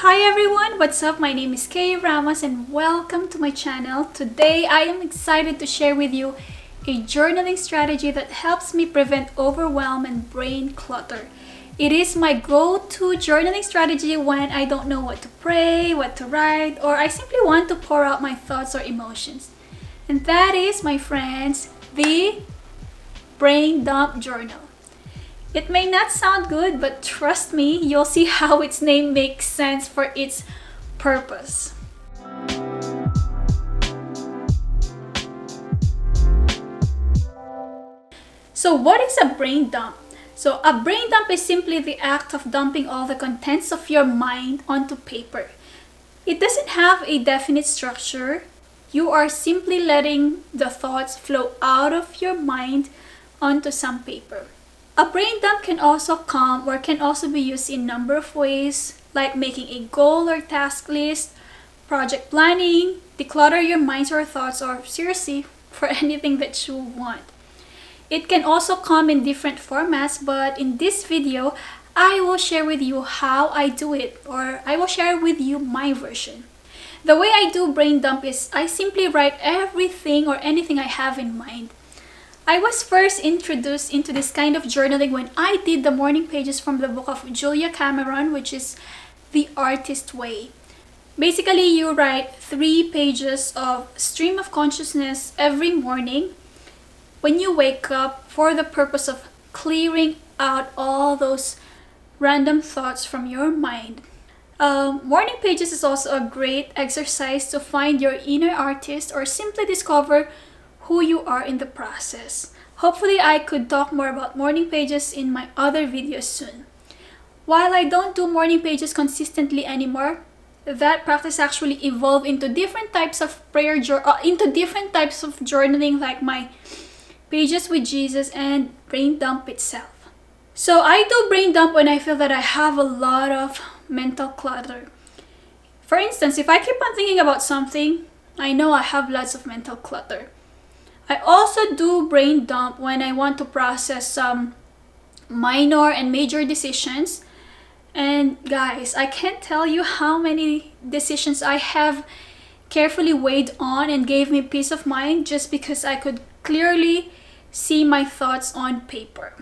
Hi everyone, what's up? My name is Kayeramos and welcome to my channel. Today I am excited to share with you a journaling strategy that helps me prevent overwhelm and brain clutter. It is my go-to journaling strategy when I don't know what to pray, what to write, or I simply want to pour out my thoughts or emotions. And that is, my friends, the brain dump journal. It may not sound good, but trust me, you'll see how its name makes sense for its purpose. So what is a brain dump? So a brain dump is simply the act of dumping all the contents of your mind onto paper. It doesn't have a definite structure. You are simply letting the thoughts flow out of your mind onto some paper. A brain dump can also come or can also be used in a number of ways, like making a goal or task list, project planning, declutter your minds or thoughts, or seriously, for anything that you want. It can also come in different formats, but in this video, I will share with you how I do it, or I will share with you my version. The way I do brain dump is I simply write everything or anything I have in mind. I was first introduced into this kind of journaling when I did the morning pages from the book of Julia Cameron, which is The Artist Way. Basically, you write 3 pages of stream of consciousness every morning when you wake up for the purpose of clearing out all those random thoughts from your mind. Morning pages is also a great exercise to find your inner artist or simply discover who you are in the process. Hopefully I could talk more about morning pages in my other videos soon. While I don't do morning pages consistently anymore, that practice actually evolved into different types of journaling, like my pages with Jesus and brain dump itself. So I do brain dump when I feel that I have a lot of mental clutter. For instance, if I keep on thinking about something, I know I have lots of mental clutter. I also do brain dump when I want to process some minor and major decisions. And guys, I can't tell you how many decisions I have carefully weighed on and gave me peace of mind just because I could clearly see my thoughts on paper.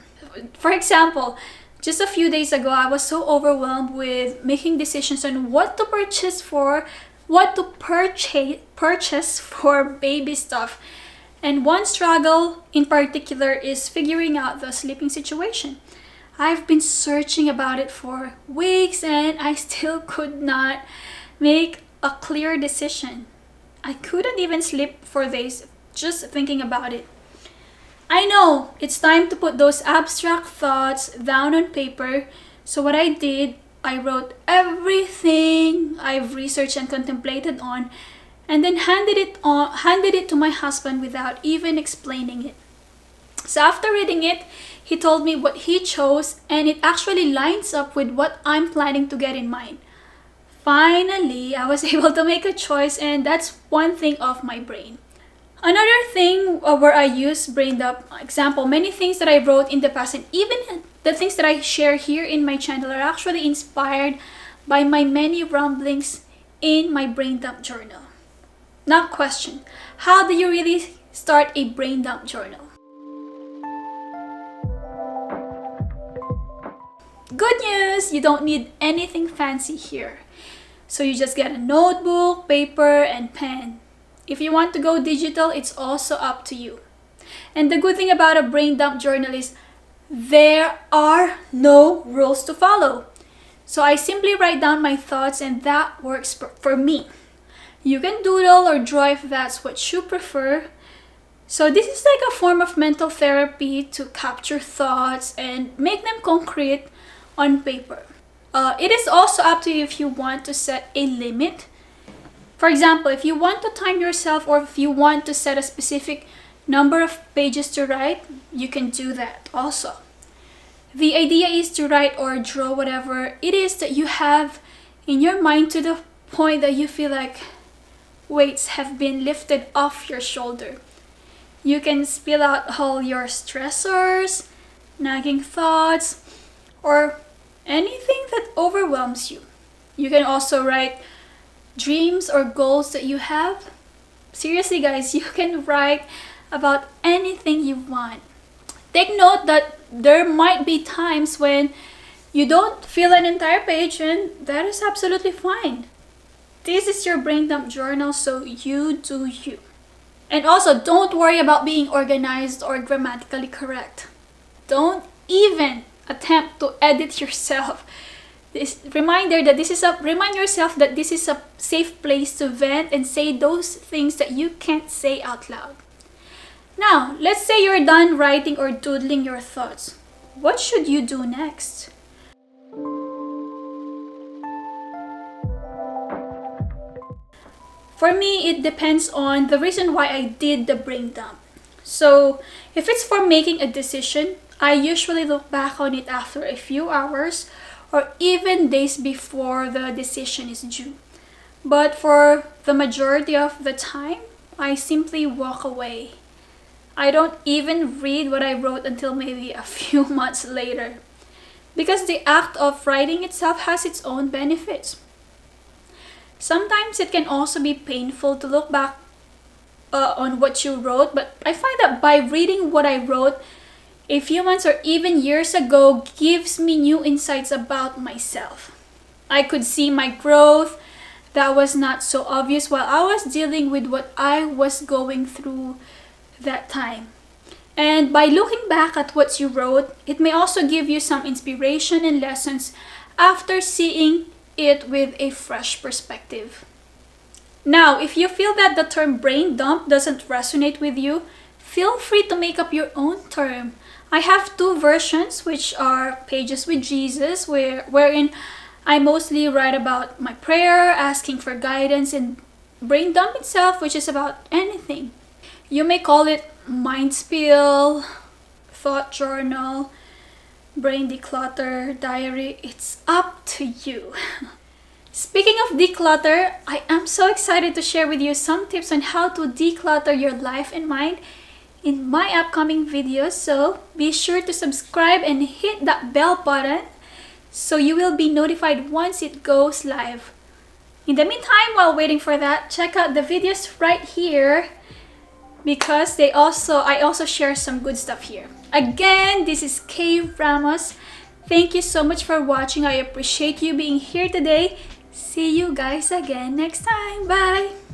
For example, just a few days ago, I was so overwhelmed with making decisions on what to purchase for baby stuff. And one struggle in particular is figuring out the sleeping situation. I've been searching about it for weeks and I still could not make a clear decision. I couldn't even sleep for days just thinking about it. I know it's time to put those abstract thoughts down on paper. So what I did, I wrote everything I've researched and contemplated on, and then handed it to my husband without even explaining it. So after reading it, he told me what he chose, and it actually lines up with what I'm planning to get in mind. Finally, I was able to make a choice, and that's one thing off my brain. Another thing where I use brain dump, example, many things that I wrote in the past and even the things that I share here in my channel are actually inspired by my many ramblings in my brain dump journal. Now question, how do you really start a brain dump journal? Good news, you don't need anything fancy here. So you just get a notebook, paper, and pen. If you want to go digital, it's also up to you. And the good thing about a brain dump journal is there are no rules to follow. So I simply write down my thoughts and that works for me. You can doodle or draw if that's what you prefer. So this is like a form of mental therapy to capture thoughts and make them concrete on paper. It is also up to you if you want to set a limit. For example, if you want to time yourself or if you want to set a specific number of pages to write, you can do that also. The idea is to write or draw whatever it is that you have in your mind to the point that you feel like weights have been lifted off your shoulder. You can spill out all your stressors, nagging thoughts, or anything that overwhelms you. You can also write dreams or goals that you have. Seriously guys, you can write about anything you want. Take note that there might be times when you don't fill an entire page, and that is absolutely fine. This is your brain dump journal, so you do you. And also, don't worry about being organized or grammatically correct. Don't even attempt to edit yourself. Remind yourself that this is a safe place to vent and say those things that you can't say out loud. Now, let's say you're done writing or doodling your thoughts. What should you do next? For me, it depends on the reason why I did the brain dump. So, if it's for making a decision, I usually look back on it after a few hours or even days before the decision is due. But for the majority of the time, I simply walk away. I don't even read what I wrote until maybe a few months later, because the act of writing itself has its own benefits. Sometimes it can also be painful to look back on what you wrote, but I find that by reading what I wrote a few months or even years ago gives me new insights about myself. I could see my growth that was not so obvious while I was dealing with what I was going through that time. And by looking back at what you wrote, it may also give you some inspiration and lessons after seeing it with a fresh perspective. Now, if you feel that the term brain dump doesn't resonate with you, feel free to make up your own term. I have two versions, which are Pages with Jesus, wherein I mostly write about my prayer, asking for guidance, and brain dump itself, which is about anything. You may call it mind spill, thought journal, brain declutter, diary. It's up to you. Speaking of declutter, I am so excited to share with you some tips on how to declutter your life and mind in my upcoming videos. So be sure to subscribe and hit that bell button so you will be notified once it goes live. In the meantime, while waiting for that, check out the videos right here, because I also share some good stuff here. Again, this is Kayeramos. Thank you so much for watching. I appreciate you being here today. See you guys again next time. Bye!